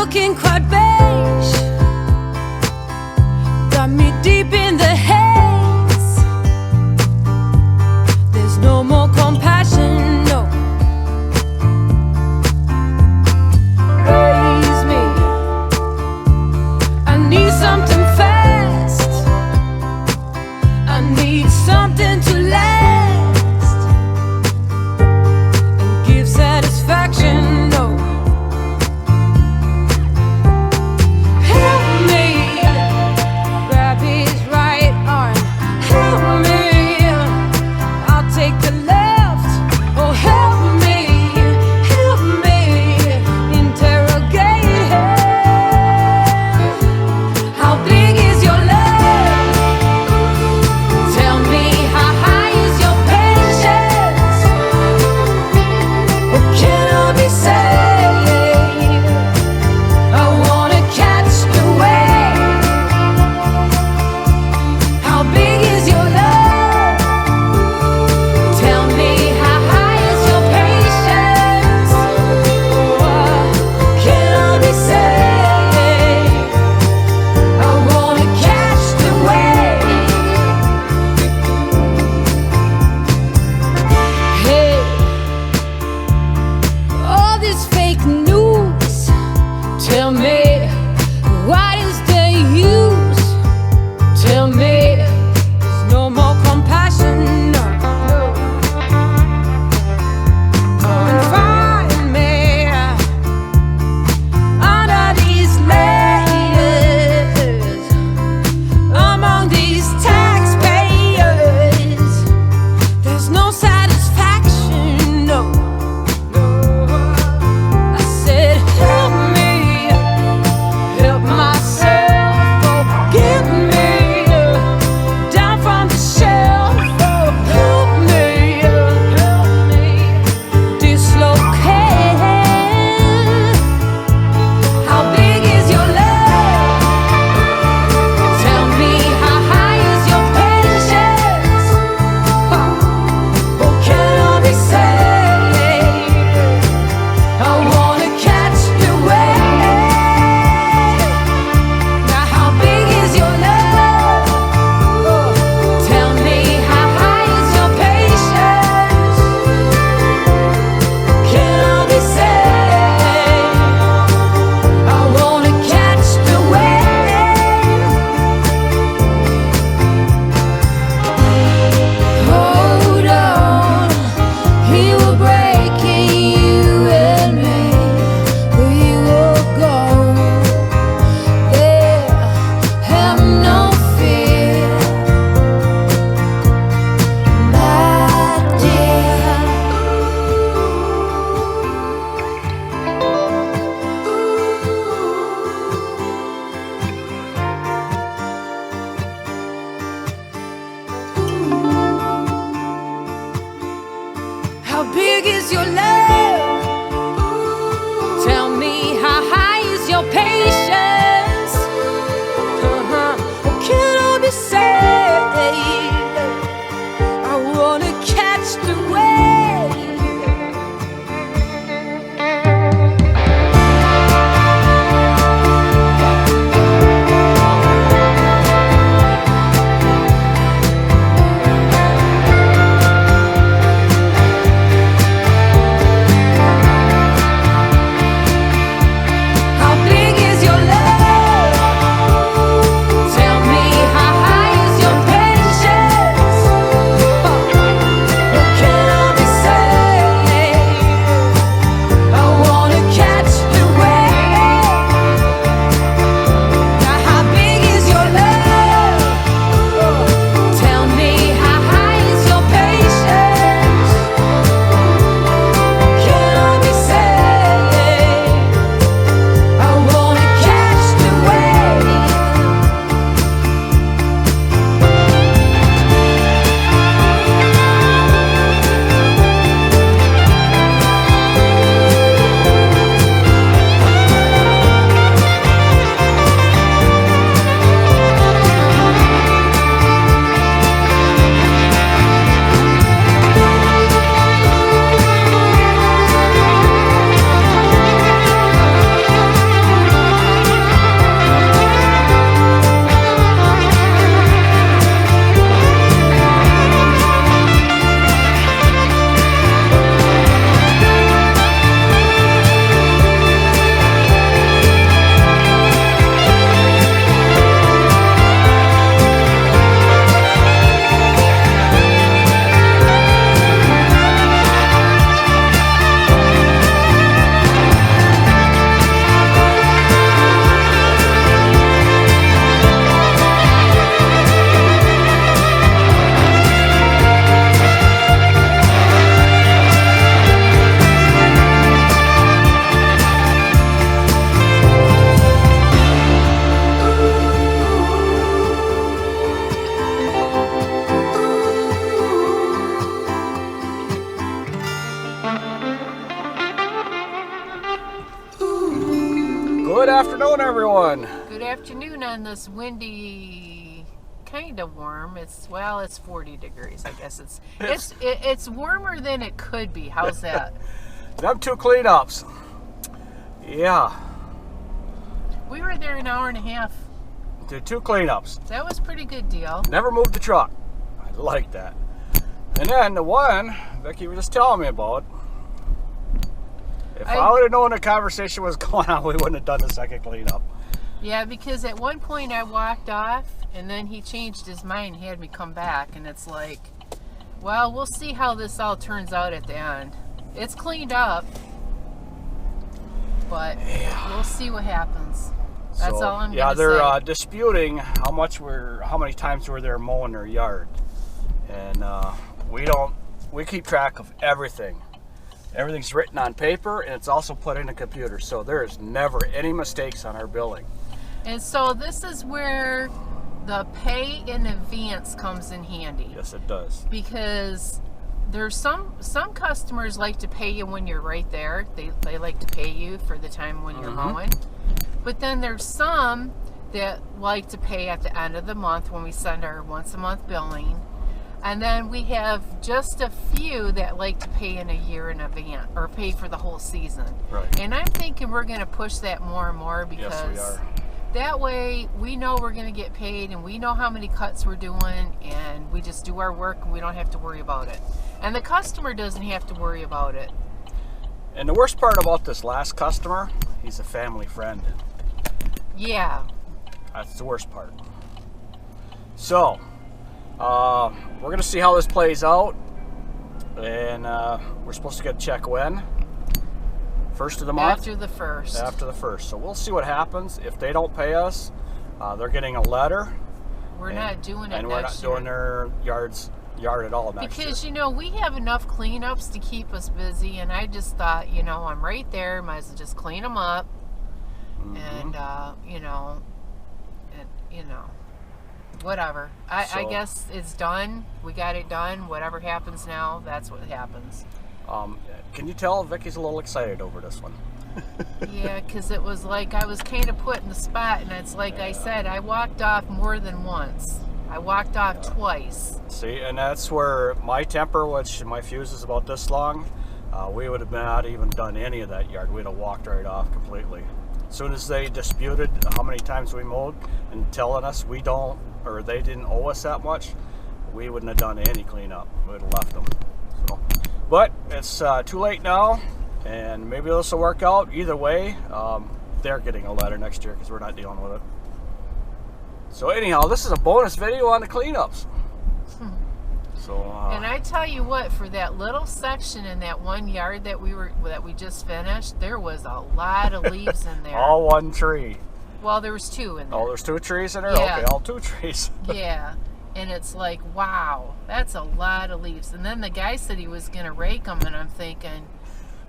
looking quite beige, got me deep in the haze. There's no more compassion, no. Raise me, I need something fast, I need something to last and give satisfaction, no. Help me, grab his right arm. Help me, I'll take the left. Oh, help me, interrogate him. How big is your love? Tell me, how high is your patience? What can I be saying? I wanna catch the wave. How big is your love? Tell me, how high is your patience? What can I be saying? I wanna catch the wave. Hey, all this fake news, tell me, what is the use? Tell me, there's no more compassion, no. Come and find me under these layers, among these taxpayers. There's no satisfaction, no. I said, help me, Good afternoon, everyone. Good afternoon on this windy, kind of warm. It's 40 degrees. I guess it's warmer than it could be. How's that? Them 2 cleanups. Yeah. We were there an hour and a half. Did 2 cleanups. That was a pretty good deal. Never moved the truck. I like that. And then the one Vicki was just telling me about. If I would have known the conversation was going on, we wouldn't have done the second cleanup. Yeah, because at one point I walked off, and then he changed his mind and had me come back, and it's like, well, we'll see how this all turns out at the end. It's cleaned up, but we'll see what happens. That's all I'm gonna say. Yeah, they're disputing how many times we're there mowing their yard, and we keep track of everything. Everything's written on paper, and it's also put in a computer, so there is never any mistakes on our billing. And so this is where the pay in advance comes in handy. Yes, it does. Because there's some customers like to pay you when you're right there. They like to pay you for the time when you're mowing. But then there's some that like to pay at the end of the month when we send our once a month billing. And then we have just a few that like to pay in a year in advance, or pay for the whole season. Right. And I'm thinking we're going to push that more and more, because yes, we are. That way we know we're going to get paid, and we know how many cuts we're doing, and we just do our work and we don't have to worry about it. And the customer doesn't have to worry about it. And the worst part about this last customer, he's a family friend. Yeah. That's the worst part. So, we're going to see how this plays out, and we're supposed to get a check when? First of the month? After the first. After the first. So we'll see what happens. If they don't pay us, they're getting a letter. We're not doing it and we're not doing their yard at all next year. Because, you know, we have enough cleanups to keep us busy, and I just thought, you know, I'm right there, might as well just clean them up, and, you know, whatever. I guess it's done. We got it done. Whatever happens now, that's what happens. Can you tell Vicki's a little excited over this one? Yeah, because it was like I was kind of put in the spot, and it's like I said, I walked off more than once. I walked off twice. See, and that's where my temper, which my fuse is about this long, we would have not even done any of that yard. We'd have walked right off completely. As soon as they disputed how many times we mowed and telling us we don't, or they didn't owe us that much, we wouldn't have done any cleanup. We would have left them. So, but it's too late now, and maybe this will work out. Either way, they're getting a letter next year because we're not dealing with it. So anyhow, this is a bonus video on the cleanups. So, and I tell you what, for that little section in that one yard that we just finished, there was a lot of leaves in there. All one tree. Well, there was 2 in there. Oh, there's 2 trees in there? Yeah. Okay, all 2 trees. Yeah, and it's like, wow, that's a lot of leaves. And then the guy said he was going to rake them, and I'm thinking,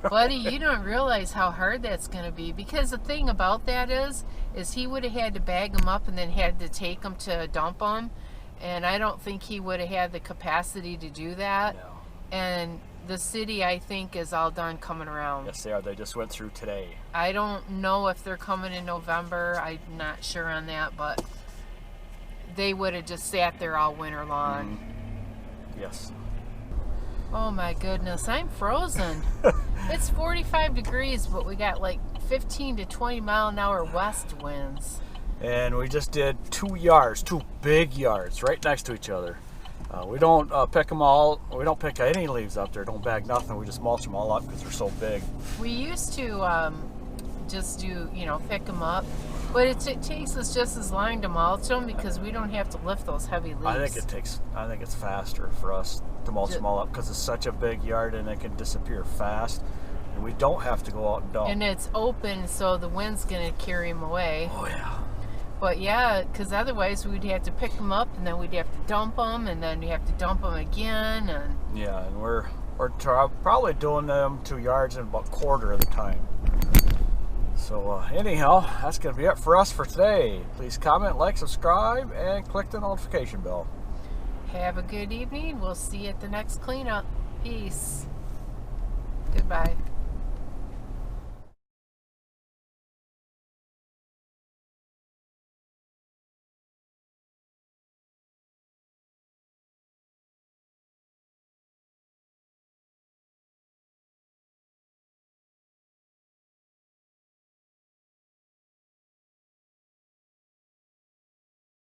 buddy, you don't realize how hard that's going to be. Because the thing about that is he would have had to bag them up and then had to take them to dump them. And I don't think he would have had the capacity to do that. No. And the city, I think, is all done coming around. Yes, they are. They just went through today. I don't know if they're coming in November. I'm not sure on that, but they would have just sat there all winter long. Yes. Oh my goodness, I'm frozen. It's 45 degrees, but we got like 15 to 20 mile an hour west winds. And we just did 2 yards, 2 big yards right next to each other. We don't pick them all. We don't pick any leaves up there. Don't bag nothing. We just mulch them all up because they're so big. We used to just do, pick them up, but it takes us just as long to mulch them because we don't have to lift those heavy leaves. I think it's faster for us to mulch them all up because it's such a big yard and it can disappear fast. And we don't have to go out and dump. And it's open, so the wind's going to carry them away. Oh yeah. But yeah, because otherwise we'd have to pick them up, and then we'd have to dump them, and then we have to dump them again. And yeah, and we're probably doing them 2 yards in about a quarter of the time. So anyhow, that's going to be it for us for today. Please comment, like, subscribe, and click the notification bell. Have a good evening. We'll see you at the next cleanup. Peace. Goodbye.